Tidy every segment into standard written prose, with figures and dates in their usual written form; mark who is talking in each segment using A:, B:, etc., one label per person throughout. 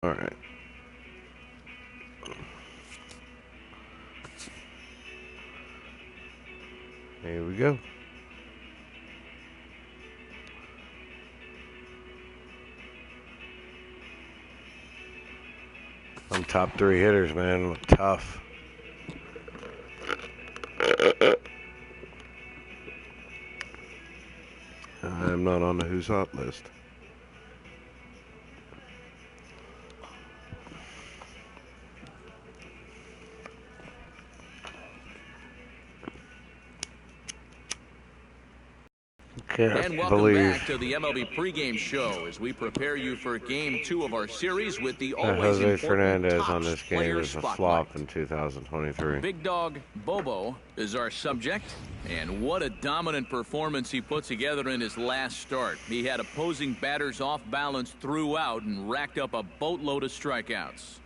A: All right. Here we go. I'm top 3 hitters, man. Tough. I'm not on the Who's Hot list.
B: And welcome back to the MLB pregame show as we prepare you for Game 2 of our series with the always
A: Jose
B: important
A: Fernandez
B: Topps
A: on this game
B: Player
A: is a
B: Spotlight.
A: flop in 2023.
B: Big Dog Bobo is our subject, and what a dominant performance he put together in his last start. He had opposing batters off balance throughout and racked up a boatload of strikeouts.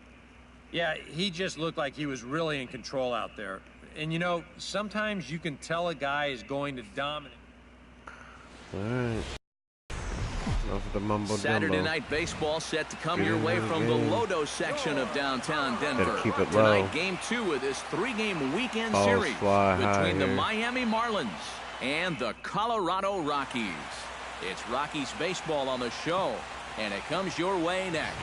C: Yeah, he just looked like he was really in control out there. And you know, sometimes you can tell a guy is going to dominate.
A: All right. Enough of the mumbo
B: Saturday
A: jumbo.
B: night baseball set to come your way from the Lodo section of downtown Denver.
A: Better keep it low.
B: Tonight, Game 2 of this 3-game weekend
A: Balls
B: series
A: fly
B: between
A: high
B: the
A: here.
B: Miami Marlins and the Colorado Rockies. It's Rockies baseball on the show, and it comes your way next.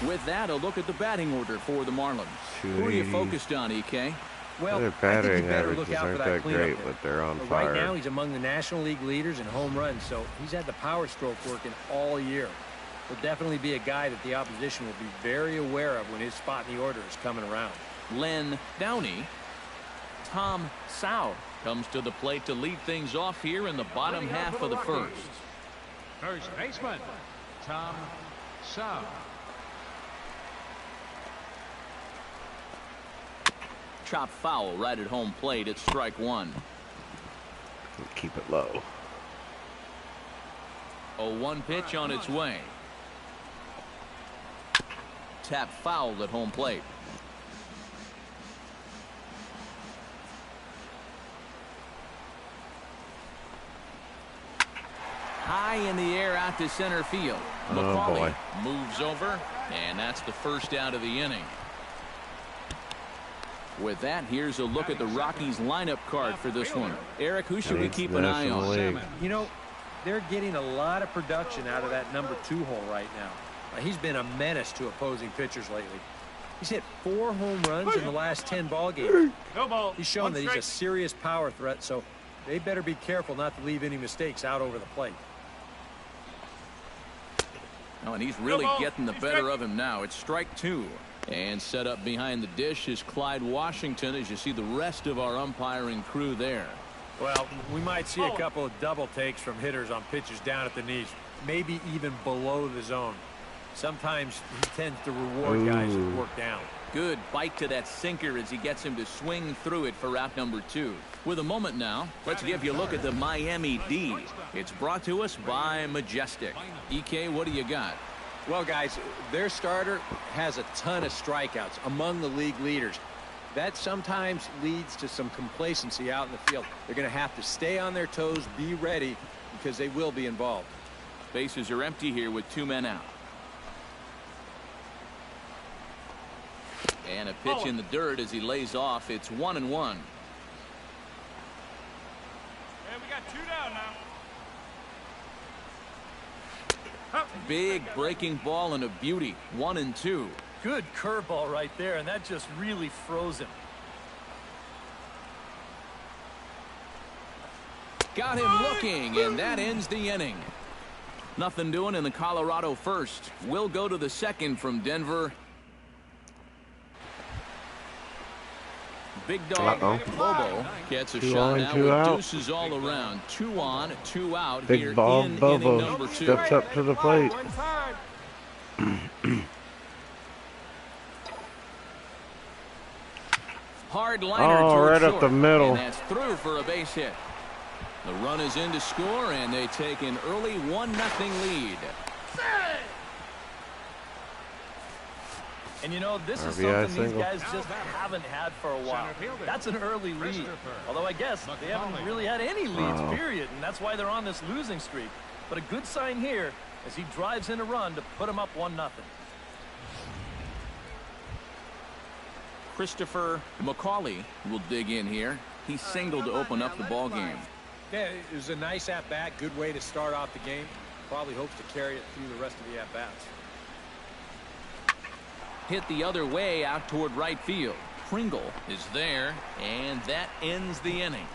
B: With that, a look at the batting order for the Marlins. Who are you focused on, EK?
C: Well,
A: Their
C: I think
A: batting
C: you better
A: averages
C: look out
A: aren't
C: for
A: that
C: that cleanup
A: great,
C: hit.
A: but they're on
C: But
A: fire.
C: right now, he's among the National League leaders in home runs, so he's had the power stroke working all year. He'll definitely be a guy that the opposition will be very aware of when his spot in the order is coming around.
B: Len Downey. Tom Sau comes to the plate to lead things off here in the bottom half of the first.
D: First baseman, Tom Sau.
B: Chop foul right at home plate. It's strike one.
A: Keep it low.
B: 0-1 pitch on its way. Tap foul at home plate. High in the air out to center field.
A: Oh,
B: McCauley
A: boy.
B: moves over, and that's the first out of the inning. With that, here's a look at the Rockies lineup card for this one. Eric, who should we
A: It's
B: keep an eye
A: National
B: on?
A: League.
C: You know, they're getting a lot of production out of that number 2 hole right now. He's been a menace to opposing pitchers lately. He's hit 4 home runs in the last 10 ball games.
D: No ball.
C: He's shown that he's a serious power threat, so they better be careful not to leave any mistakes out over the plate.
B: Oh, and he's really getting the better of him now. It's strike 2. And set up behind the dish is Clyde Washington, as you see the rest of our umpiring crew there.
C: Well, we might see a couple of double takes from hitters on pitches down at the knees, maybe even below the zone. Sometimes he tends to reward guys that work down.
B: Good bite to that sinker as he gets him to swing through it for out number 2. With a moment now, let's give you a look at the Miami D. It's brought to us by Majestic. EK, what do you got?
C: Well, guys, their starter has a ton of strikeouts, among the league leaders. That sometimes leads to some complacency out in the field. They're going to have to stay on their toes, be ready, because they will be involved.
B: Bases are empty here with 2 men out. And a pitch in the dirt as he lays off. It's 1-1.
D: And we got 2 down now.
B: Big breaking ball and a beauty. 1-2.
E: Good curveball right there, and that just really froze him.
B: Got him looking, and that ends the inning. Nothing doing in the Colorado first. We'll go to the second from Denver. Big Dog Bobo gets a
A: 2
B: shot
A: on,
B: now
A: 2
B: with
A: out.
B: deuces all around. 2 on, 2 out
A: Big
B: here
A: ball
B: in inning
A: Bobo
B: number 2.
A: steps up to the plate.
B: Hard liner
A: Oh,
B: toward
A: right up
B: short,
A: the middle.
B: and that's through for a base hit. The run is in to score, and they take an early 1-0 lead.
E: And you know, this is
A: RBI
E: something
A: single.
E: these guys just haven't had for a while. That's an early lead. Although I guess they haven't really had any leads, period. And that's why they're on this losing streak. But a good sign here as he drives in a run to put him up 1-0.
B: Christopher McCauley will dig in here. He singled to open up the ball game.
C: Yeah, it was a nice at-bat. Good way to start off the game. Probably hopes to carry it through the rest of the at-bats.
B: Hit the other way out toward right field. Pringle is there, and that ends the inning.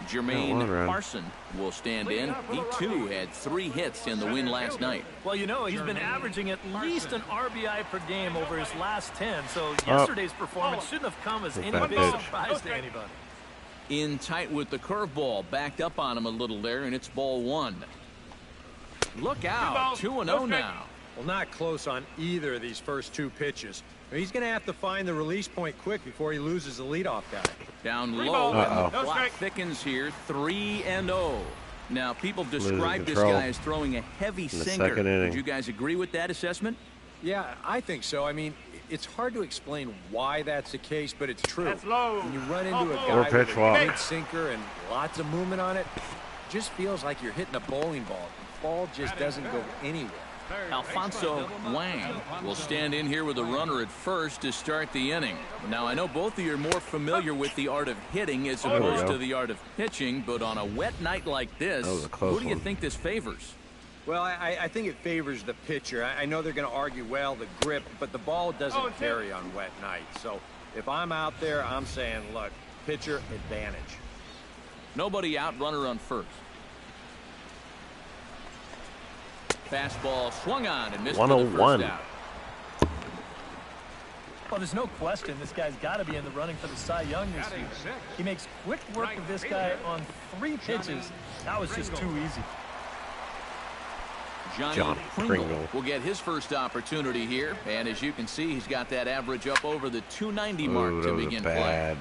B: Jermaine Parson will stand in. He, too, had 3 hits in the win last night.
E: Well, you know, he's been averaging at least an RBI per game over his last 10, so yesterday's performance shouldn't have come as any big surprise to anybody.
B: In tight with the curveball, backed up on him a little there, and it's ball 1. Look out, 2-0 now.
C: Well, not close on either of these first 2 pitches. He's going to have to find the release point quick before he loses the leadoff guy.
B: Down low, and the clock thickens here, 3-0. Now, people describe this guy as throwing a heavy sinker. Would you guys agree with that assessment?
C: Yeah, I think so. I mean, it's hard to explain why that's the case, but it's true. When you run into a guy with a big sinker and lots of movement on it, it just feels like you're hitting a bowling ball. The ball just doesn't go anywhere.
B: Alfonso Wang will stand in here with a runner at first to start the inning. Now, I know both of you are more familiar with the art of hitting as opposed to the art of pitching, but on a wet night like this, who do you think this favors?
C: Well, I think it favors the pitcher. I know they're going to argue, well, the grip, but the ball doesn't vary on wet nights. So if I'm out there, I'm saying, look, pitcher advantage.
B: Nobody out, runner on first. Fastball swung on and missed for the first out.
E: Well, there's no question this guy's got to be in the running for the Cy Young this year. He makes quick work of this guy on 3 pitches. That was just too easy.
B: Johnny Pringle will get his first opportunity here, and as you can see, he's got that average up over the 290 mark to begin play.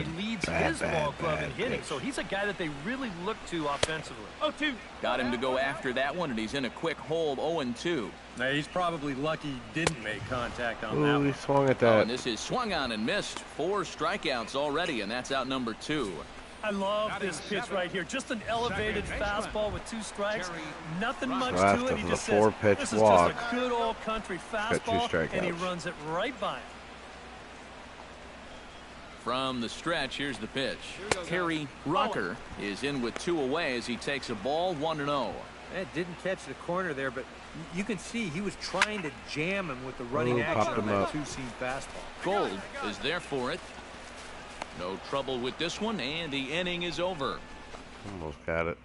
E: He leads his ball club in hitting, so he's a guy that they really look to offensively.
B: 0-2. Got him to go after that one, and he's in a quick hold, 0-2.
C: Now, he's probably lucky he didn't make contact on that one.
A: He swung at that.
B: And this is swung on and missed. 4 strikeouts already, and that's out number 2.
E: I love this pitch right here. Just an elevated fastball with 2 strikes. Nothing much to it. He just says, this is just a good old country fastball, and he runs it right by him.
B: From the stretch, here's the pitch. Terry Rocker is in with 2 away as he takes a ball, 1-0.
C: It didn't catch the corner there, but you can see he was trying to jam him with the running action on that 2-seam fastball.
B: Gold is there for it. No trouble with this one, and the inning is over.
A: Almost got it.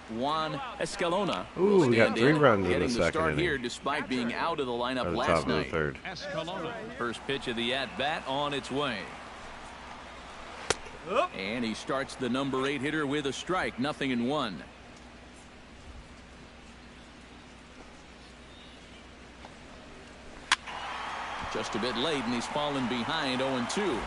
B: Juan Escalona.
A: Ooh, we got 3 runs in the second
B: start
A: inning.
B: Here, despite being out of the lineup last night. First pitch of the at-bat on its way. And he starts the number 8 hitter with a strike, 0-1. Just a bit late, and he's fallen behind, 0-2.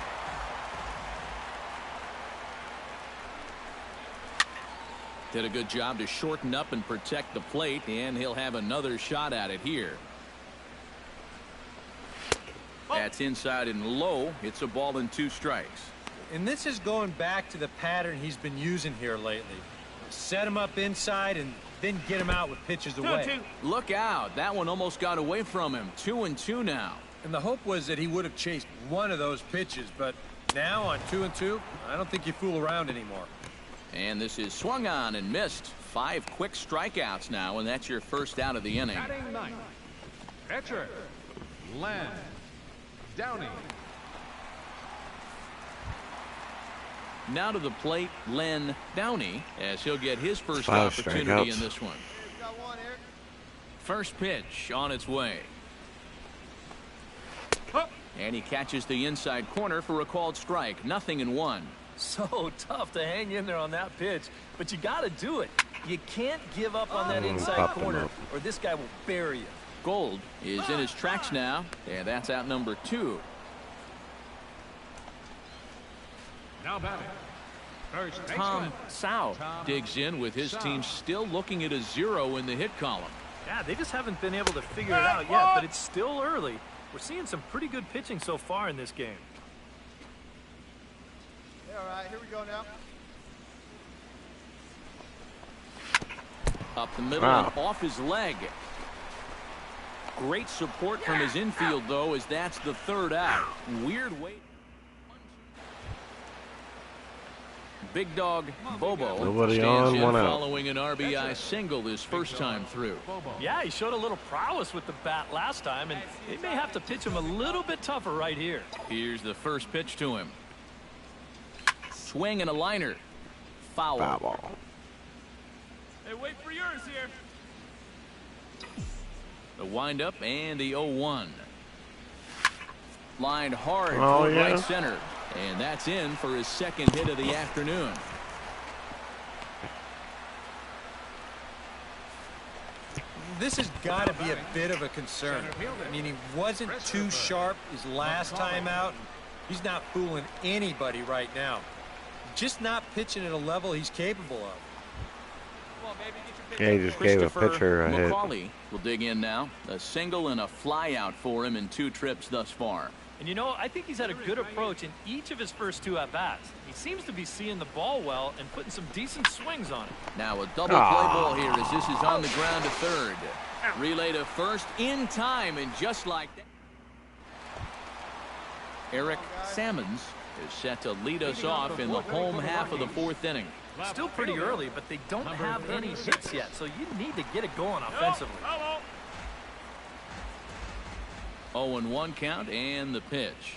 B: Did a good job to shorten up and protect the plate, and he'll have another shot at it here. That's inside and low. It's a ball and 2 strikes.
C: And this is going back to the pattern he's been using here lately. Set him up inside and then get him out with pitches away.
B: Look out. That one almost got away from him. 2-2 now.
C: And the hope was that he would have chased one of those pitches, but now on 2-2, I don't think you fool around anymore.
B: And this is swung on and missed. 5 quick strikeouts now, and that's your first out of the inning.
D: Batting 9th, pitcher, Len Downey.
B: Now to the plate, Len Downey, as he'll get his first opportunity in this one. First pitch on its way. And he catches the inside corner for a called strike. 0-1.
E: So tough to hang in there on that pitch, but you got to do it. You can't give up on that inside corner, or this guy will bury you.
B: Gold is in his tracks now, and that's out number 2.
D: Now batting, first baseman.
B: Tom Sau digs in with his team still looking at a 0 in the hit column.
E: Yeah, they just haven't been able to figure it out yet, but it's still early. We're seeing some pretty good pitching so far in this game.
F: Yeah, all right, here we go now.
B: Up the middle and off his leg. Great support from his infield, though, as that's the third out. Weird way. Big dog Bobo
A: Nobody
B: stands
A: on,
B: in
A: one out.
B: Following an RBI single his first time through.
E: Yeah, he showed a little prowess with the bat last time, and they may have to pitch him a little bit tougher right here.
B: Here's the first pitch to him. Swing and a liner. Foul.
A: Foul ball.
E: Hey, wait for yours here.
B: The windup and the 0-1. Lined hard
A: Oh,
B: toward
A: yeah.
B: right center. And that's in for his second hit of the afternoon.
C: This has got to be a bit of a concern. I mean, he wasn't too sharp his last time out. He's not fooling anybody right now. Just not pitching at a level he's capable of.
A: Yeah, he just gave a pitcher a hit.
B: McCauley will dig in now. A single and a fly out for him in 2 trips thus far.
E: And you know, I think he's had a good approach in each of his first 2 at-bats. He seems to be seeing the ball well and putting some decent swings on it.
B: Now a double play ball here as this is on the ground to third. Relay to first in time, and just like that, Eric Sammons is set to lead us off in the home half of the 4th inning.
E: Still pretty early, but they don't have any hits yet, so you need to get it going offensively.
B: 0-1 count and the pitch.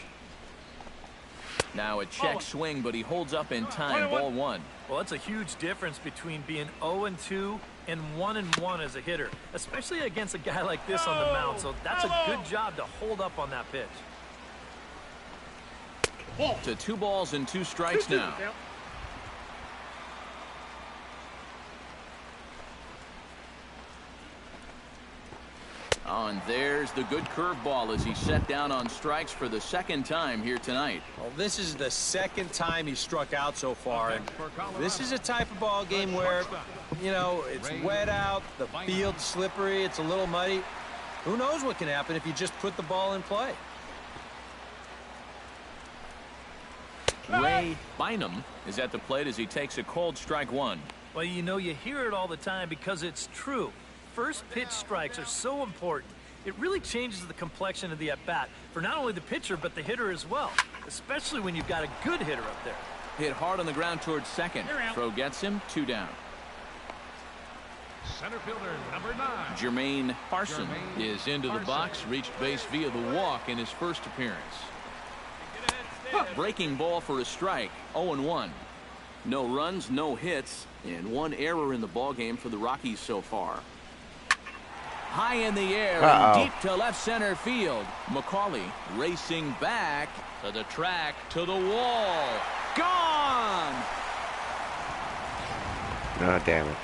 B: Now a check swing, but he holds up in time. Ball 1.
E: Well, that's a huge difference between being 0-2 and 1-1 as a hitter, especially against a guy like this on the mound. So that's a good job to hold up on that pitch.
B: To 2 balls and 2 strikes now. Oh, and there's the good curveball as he's set down on strikes for the 2nd time here tonight.
C: Well, this is the 2nd time he struck out so far, and this is a type of ball game where, you know, it's wet out, the field's slippery, it's a little muddy. Who knows what can happen if you just put the ball in play?
B: Ray Bynum is at the plate as he takes a cold strike 1.
E: Well, you know, you hear it all the time because it's true. First pitch strikes are so important. It really changes the complexion of the at-bat for not only the pitcher but the hitter as well, especially when you've got a good hitter up there.
B: Hit hard on the ground towards second. Throw gets him, 2 down.
D: Center fielder number 9.
B: Jermaine Parson is into the box, reached base via the walk in his first appearance. Breaking ball for a strike. 0-1. No runs, no hits, and 1 error in the ballgame for the Rockies so far. High in the air and deep to left center field. McCauley racing back to the track, to the wall. Gone!
A: Oh, damn it.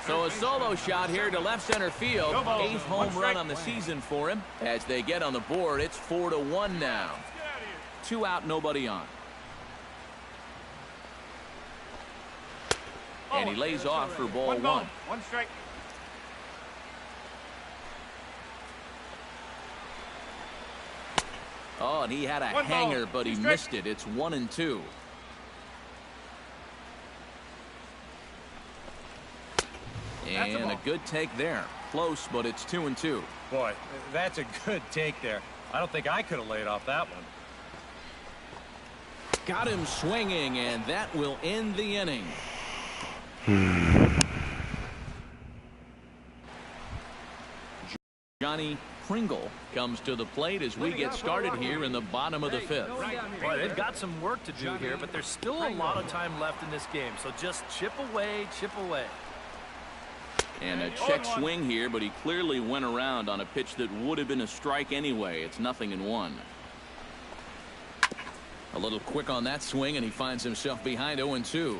B: So a solo shot here to left center field. 8th home run on the season for him. As they get on the board, it's 4-1 now. 2 out, nobody on. And he lays off for ball 1.
F: 1 strike.
B: Oh, and he had a hanger, but he missed it. It's 1-2. And a good take there. Close, but it's 2-2.
C: Boy, that's a good take there. I don't think I could have laid off that one.
B: Got him swinging, and that will end the inning. Johnny Pringle comes to the plate as we get started here in the bottom of the 5th.
E: Boy, they've got some work to do here, but there's still a lot of time left in this game. So just chip away, chip away.
B: And a check swing here, but he clearly went around on a pitch that would have been a strike anyway. It's 0-1. A little quick on that swing, and he finds himself behind 0-2.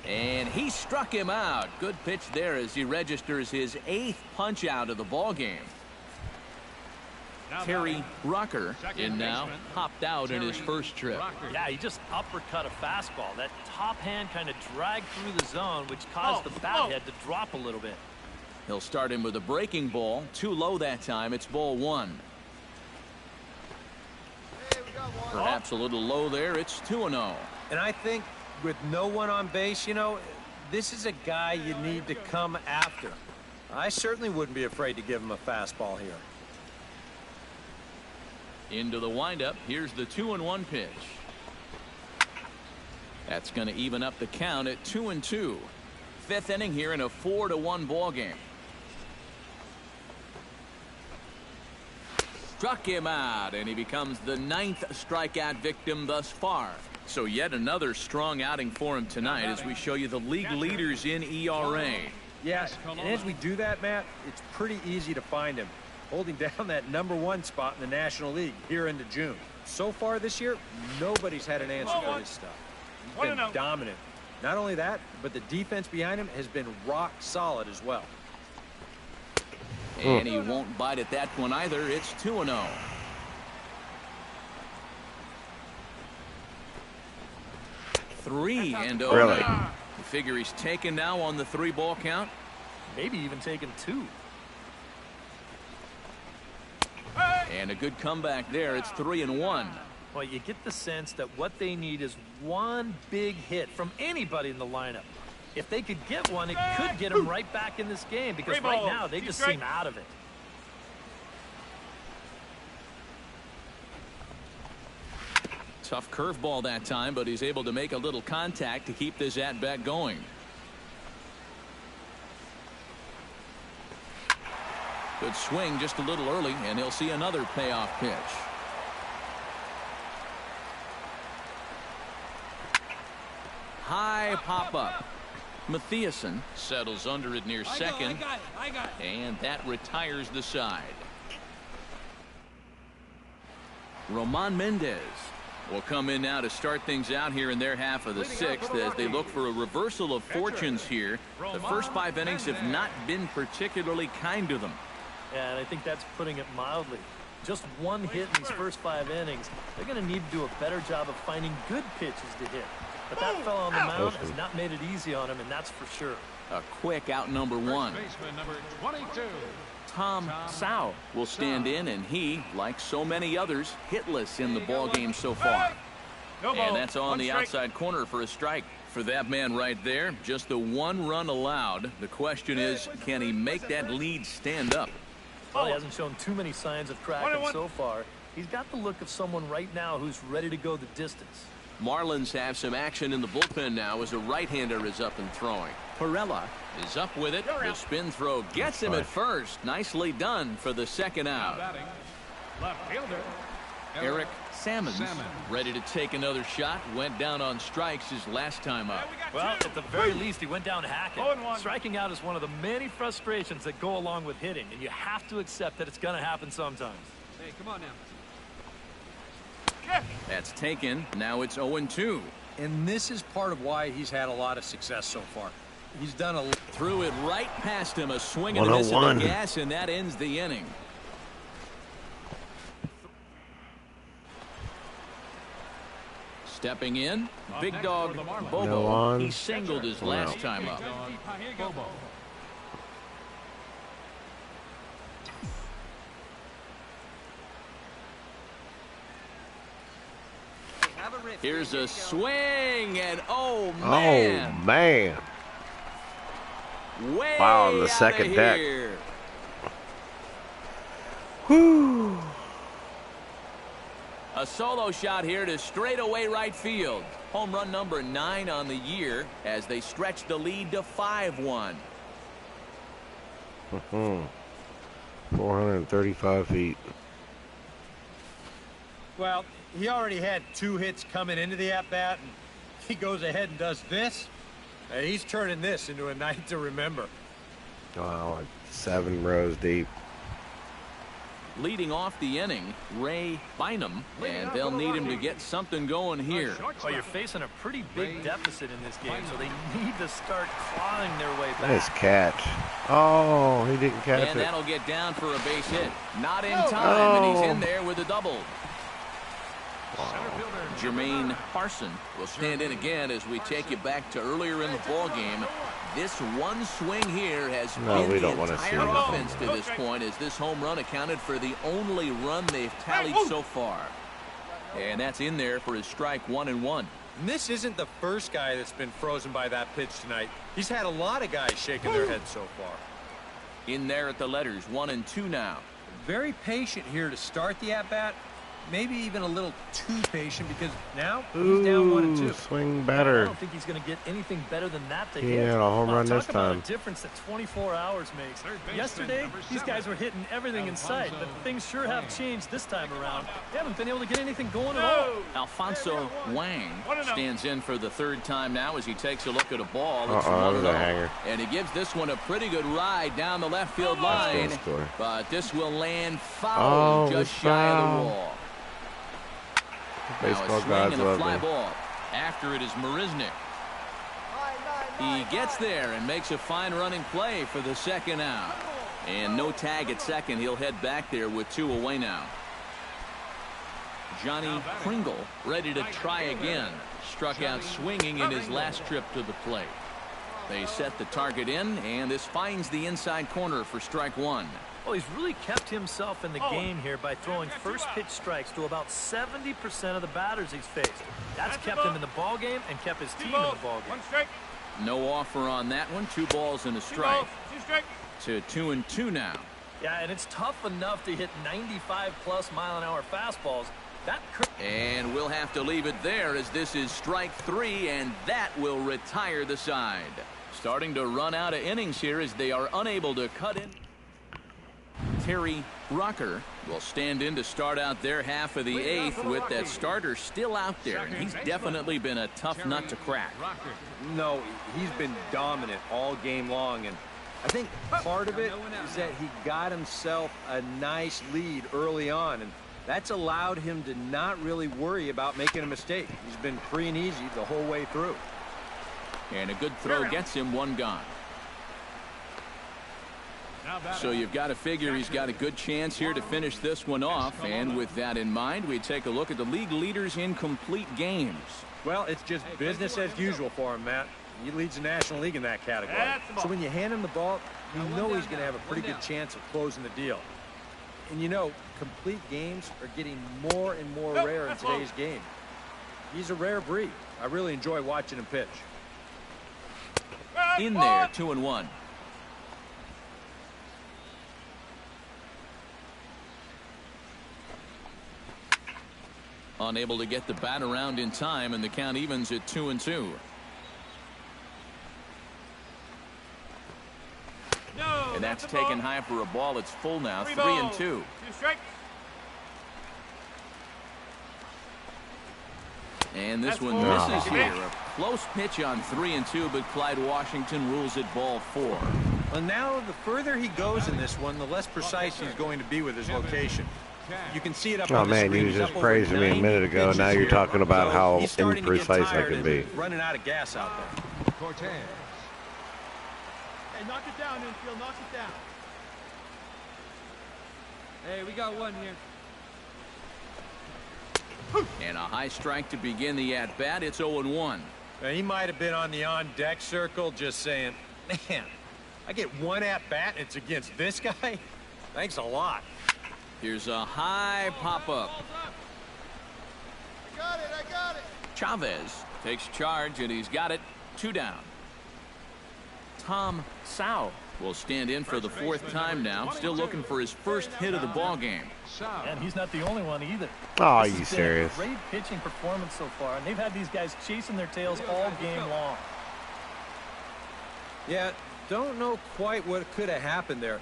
B: And he struck him out. Good pitch there as he registers his 8th punch out of the ball game. Terry Rucker in now, hopped out in his first trip.
E: Yeah, he just uppercut a fastball. That top hand kind of dragged through the zone, which caused the bat head to drop a little bit.
B: He'll start him with a breaking ball. Too low that time. It's ball 1.
F: Hey, we got one.
B: Perhaps a little low there. It's 2-0.
C: And I think With no one on base, you know, this is a guy you need to come after. I certainly wouldn't be afraid to give him a fastball here.
B: Into the windup. Here's the 2-1 pitch. That's going to even up the count at 2-2. Fifth inning here in a 4-1 ball game. Struck him out, and he becomes the 9th strikeout victim thus far. So yet another strong outing for him tonight as we show you the league leaders in ERA.
C: Yes, and as we do that, Matt, it's pretty easy to find him, holding down that #1 spot in the National League here into June. So far this year, nobody's had an answer for this stuff. He's been dominant. Not only that, but the defense behind him has been rock solid as well.
B: And he won't bite at that one either. It's 2-0. Three and over.
A: Really?
B: You figure he's taken now on the 3-ball count.
E: Maybe even taking 2.
B: And a good comeback there. It's 3-1.
E: Well, you get the sense that what they need is one big hit from anybody in the lineup. If they could get one, it could get them right back in this game, because right now they just seem out of it.
B: Tough curveball that time, but he's able to make a little contact to keep this at-bat going. Good swing just a little early, and he'll see another payoff pitch. High pop-up. Mathiasen settles under it near second.
G: I got it.
B: And that retires the side. Roman Mendez will come in now to start things out here in their half of the 6th as they look for a reversal of fortunes here. The first 5 innings have not been particularly kind to them.
E: Yeah, and I think that's putting it mildly. Just one hit in these first 5 innings. They're going to need to do a better job of finding good pitches to hit. But that fellow on the mound has not made it easy on him, and that's for sure.
B: A quick out number 1.
D: Baseman number 22.
B: Tom Sau will stand in, and he, like so many others, hitless in the ball game so far. And that's on the outside corner for a strike. For that man right there, just the 1 run allowed. The question is, can he make that lead stand up?
E: Well, he hasn't shown too many signs of cracking so far. He's got the look of someone right now who's ready to go the distance.
B: Marlins have some action in the bullpen now as a right-hander is up and throwing. Perella is up with it. The spin throw gets him at first. Nicely done for the 2nd out.
D: Batting, left fielder,
B: Eric Salmons ready to take another shot. Went down on strikes his last time up.
E: Well, at the very least, he went down hacking. Striking out is one of the many frustrations that go along with hitting, and you have to accept that it's going to happen sometimes.
G: Hey, come on now.
B: That's taken. Now it's 0-2.
C: And this is part of why he's had a lot of success so far. He's done a...
B: Threw it right past him. A swing and a miss at the gas, and that ends the inning. Stepping in, big dog Bobo. He singled his last time up.
D: Bobo.
B: Here's a swing, and oh man.
A: Oh man.
B: Way
A: Wow, on the
B: outta
A: second deck.
B: here.
A: Whew.
B: A solo shot here to straightaway right field. Home run number 9 on the year as they stretch the lead to 5-1.
A: 435 feet.
C: Well, he already had 2 hits coming into the at-bat, and he goes ahead and does this. He's turning this into a night to remember.
A: Wow, like 7 rows deep.
B: Leading off the inning, Ray Bynum, and they'll need him to get something going here.
E: Well, you're facing a pretty big deficit in this game, so they need to start clawing their way back.
A: Nice catch. Oh, he didn't catch
B: And
A: it.
B: that'll get down for a base hit. Not in time, and he's in there with a double. Jermaine Parson will stand in again as we take you back to earlier in the ball game. This one swing here has been the entire offense to this point, as this home run accounted for the only run they've tallied so far. And that's in there for his strike 1-1.
C: And this isn't the first guy that's been frozen by that pitch tonight. He's had a lot of guys shaking their heads so far.
B: In there at the letters, 1-2 now.
C: Very patient here to start the at-bat. Maybe even a little too patient because now he's down 1-2.
A: Swing
E: I
A: better.
E: don't think he's going to get anything better than that to
A: He
E: hit.
A: had a home run this
E: Talk about
A: time.
E: a difference that 24 hours makes.
D: Third baseman,
E: Yesterday,
D: number
E: these
D: 7,
E: guys were hitting everything in sight, but
D: Alfonso
E: things sure have
D: Wang.
E: changed this time around. They haven't been able to get anything going at all.
B: Alfonso Wang stands in for the third time now as he takes a look at a ball. It's
A: There's a
B: 1-0.
A: hanger.
B: And he gives this one a pretty good ride down the left field
A: That's
B: line.
A: gonna score.
B: But this will land foul,
A: Oh,
B: just
A: it's
B: shy of
A: foul.
B: the wall.
A: Baseball
B: Now a swing
A: gods
B: and a
A: love
B: fly
A: me.
B: ball. After it is Marisnik. He gets there and makes a fine running play for the second out. And no tag at second. He'll head back there with 2 away now. Johnny Kringle ready to try again. Struck out swinging in his last trip to the plate. They set the target in, and this finds the inside corner for strike 1.
E: Well, he's really kept himself in the game here by throwing first pitch strikes to about 70% of the batters he's faced. That's kept him in the ball game and kept his team in the ball game.
D: 1 strike.
B: No offer on that one. 2 balls and a strike.
D: 2 strike.
B: To 2-2 now.
E: Yeah, and it's tough enough to hit 95+ mile-an-hour fastballs. That could...
B: And we'll have to leave it there as this is strike 3, and that will retire the side. Starting to run out of innings here as they are unable to cut in. Terry Rucker will stand in to start out their half of the 8th with that starter still out there. And he's definitely been a tough nut to crack.
C: No, he's been dominant all game long, and I think part of it is that he got himself a nice lead early on, and that's allowed him to not really worry about making a mistake. He's been free and easy the whole way through.
B: And a good throw gets him 1 gone. So you've got to figure he's got a good chance here to finish this one off. And with that in mind, we take a look at the league leaders in complete games.
C: Well, it's just business as usual for him, Matt. He leads the National League in that category. So when you hand him the ball, you know he's going to have a pretty good chance of closing the deal. And you know, complete games are getting more and more rare in today's game. He's a rare breed. I really enjoy watching him pitch.
B: In there, 2-1. Unable to get the bat around in time, and the count evens at 2-2. And that's taken high for a ball. It's full now, 3-2.
D: 2 strikes.
B: And this one
A: full.
B: misses here. A close pitch on 3-2, but Clyde Washington rules it ball 4.
C: Well, now the further he goes in this one, the less precise he's going to be with his location. You can see it up
A: Oh
C: on the
A: man,
C: screen.
A: you was
C: He's
A: just
C: up over
A: praising me a
C: 90
A: minute ago.
C: pitches
A: Now you're
C: here.
A: talking about
C: So
A: how
C: he's starting to get
A: imprecise I
C: tired
A: can
C: and
A: be.
C: running out of gas out there.
D: Cortez.
F: Hey, knock it down, infield. Knock it down.
G: Hey, we got one here.
B: And a high strike to begin the at-bat. It's 0-1.
C: Now, he might have been on the on-deck circle just saying, man, I get one at-bat and it's against this guy? Thanks a lot.
B: Here's a high pop-up.
F: I got it. I got it.
B: Chavez takes charge, and he's got it. 2 down. Tom Sau will stand in for the 4th time now, still looking for his first hit of the ball game.
E: And he's not the only one either.
A: Oh, are
E: This
A: you
E: has been
A: serious?
E: a great pitching performance so far, and they've had these guys chasing their tails all game long.
C: Yeah, don't know quite what could have happened there.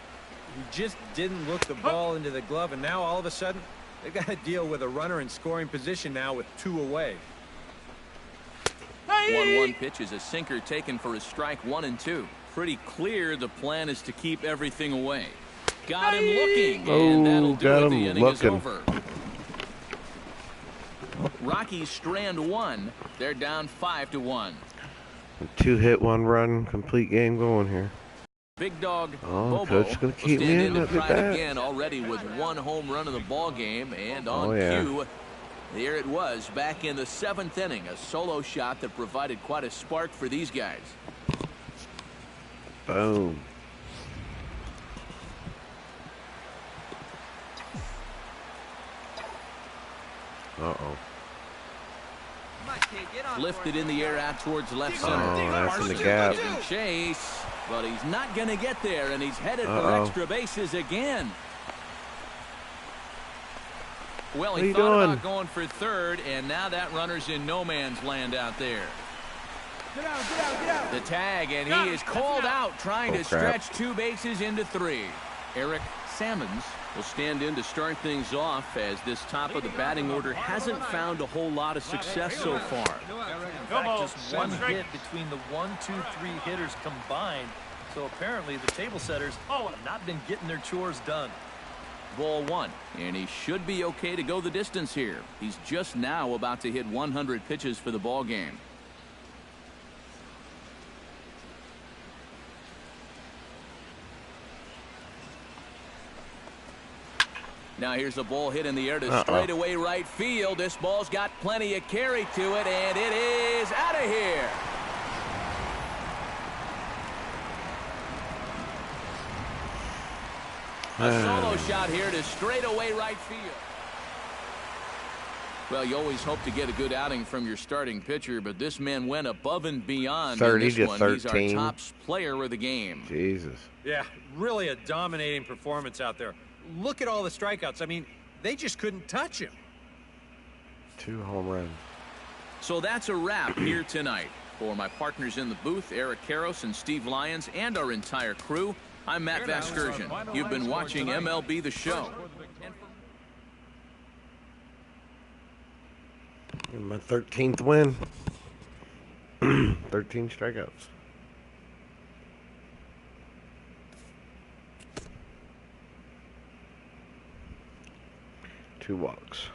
C: He just didn't look the ball into the glove, and now all of a sudden, they've got to deal with a runner in scoring position now with 2 away.
B: 1-1 pitch is a sinker taken for his strike 1-2. Pretty clear the plan is to keep everything away. Got him looking, and that'll do
A: got
B: it. The
A: him
B: inning is
A: looking.
B: over. Rockies strand 1. They're down 5-1.
A: 2-hit, 1 run, complete game going here.
B: Big dog
A: Oh,
B: Bobo
A: coach is gonna
B: will
A: keep
B: stand
A: me
B: in
A: in.
B: to
A: Look at
B: try it
A: that.
B: again, already with 1 home run in the ball game, and on
A: Oh, yeah.
B: cue, there it was back in the 7th inning, a solo shot that provided quite a spark for these guys.
A: Boom. Uh-oh.
G: Come on, kid, get on
B: Lifted
G: board.
B: in the air out towards left center.
A: Oh, that's in the
B: Parsons
A: gap.
B: giving chase, but he's not going to get there, and he's headed for
A: Uh-oh.
B: extra bases again. Well,
A: What
B: he
A: are you
B: thought
A: doing?
B: about going for third, and now that runner's in no man's land out there.
F: Get out, get out, get out.
B: The tag, and he is called out, trying to
A: Oh, crap.
B: stretch 2 bases into 3. Eric Sammons will stand in to start things off, as this top of the batting order hasn't found a whole lot of success so far.
E: In fact, just one hit between the 1, 2, 3 hitters combined. So apparently the table setters have not been getting their chores done.
B: Ball 1, and he should be okay to go the distance here. He's just now about to hit 100 pitches for the ball game. Now here's a ball hit in the air to straightaway right field. This ball's got plenty of carry to it, and it is out of here. A solo shot here to straightaway right field. Well, you always hope to get a good outing from your starting pitcher, but this man went above and beyond
A: 30
B: in this
A: to
B: one.
A: 13.
B: He's our top player of the game.
A: Jesus.
C: Yeah, really a dominating performance out there. Look at all the strikeouts. I mean, they just couldn't touch him.
A: 2 home runs.
B: So that's a wrap here tonight. For my partners in the booth, Eric Karros and Steve Lyons, and our entire crew, I'm Matt Vasgersian. You've been watching MLB The Show.
A: And my 13th win. 13 strikeouts. 2 walks.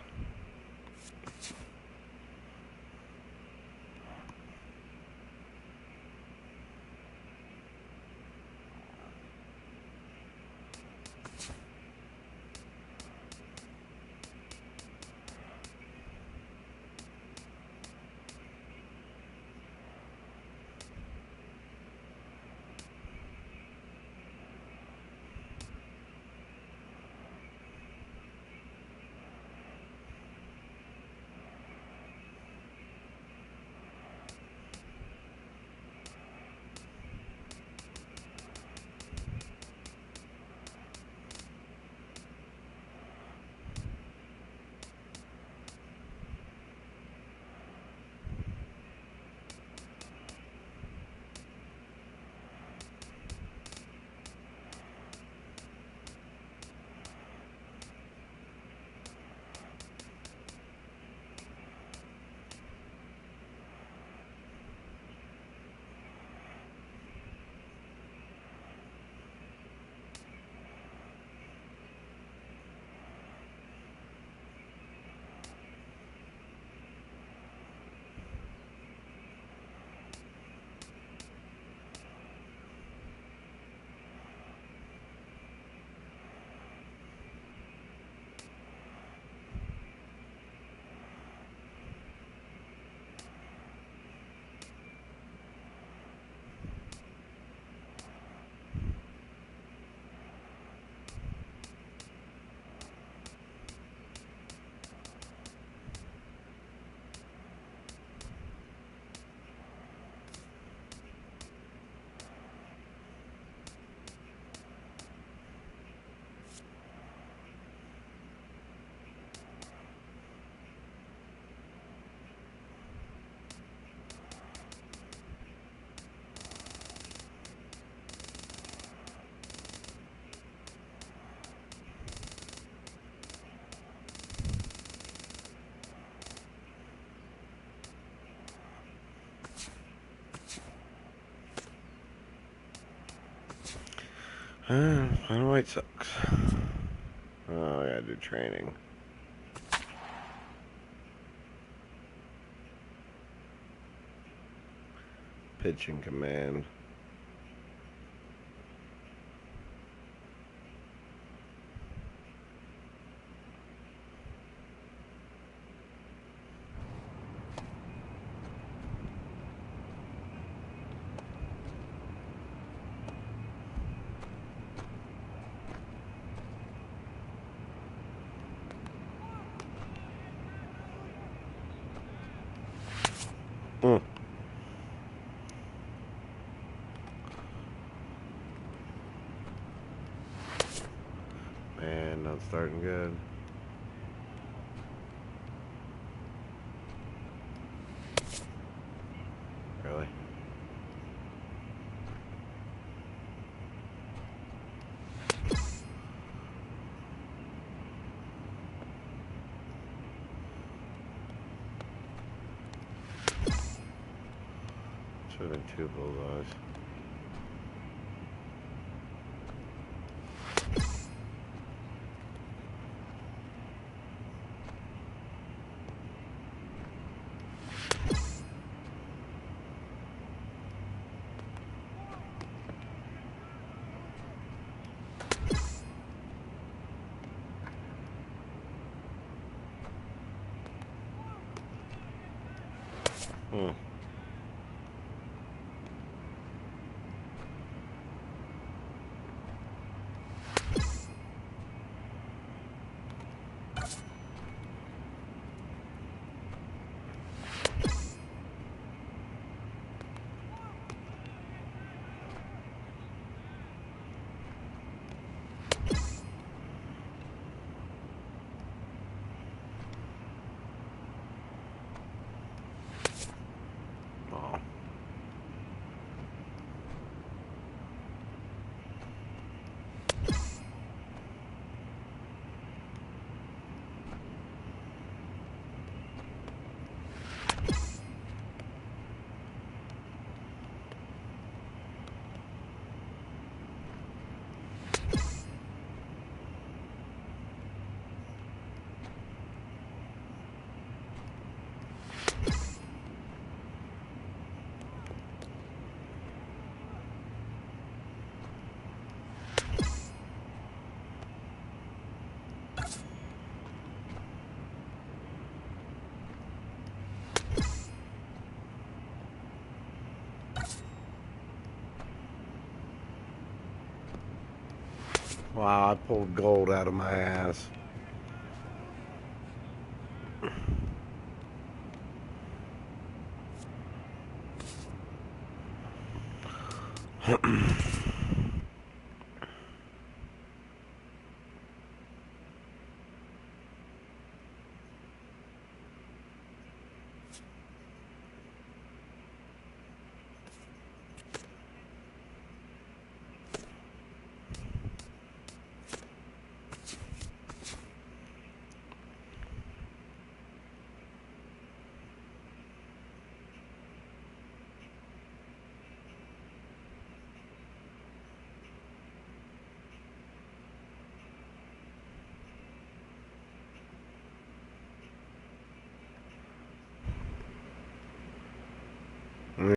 A: Final White Sox. Oh, I gotta do training. Pitching command. starting good. Really? Should have been 2 bulldogs. Hmm. Oh. Wow, I pulled gold out of my ass.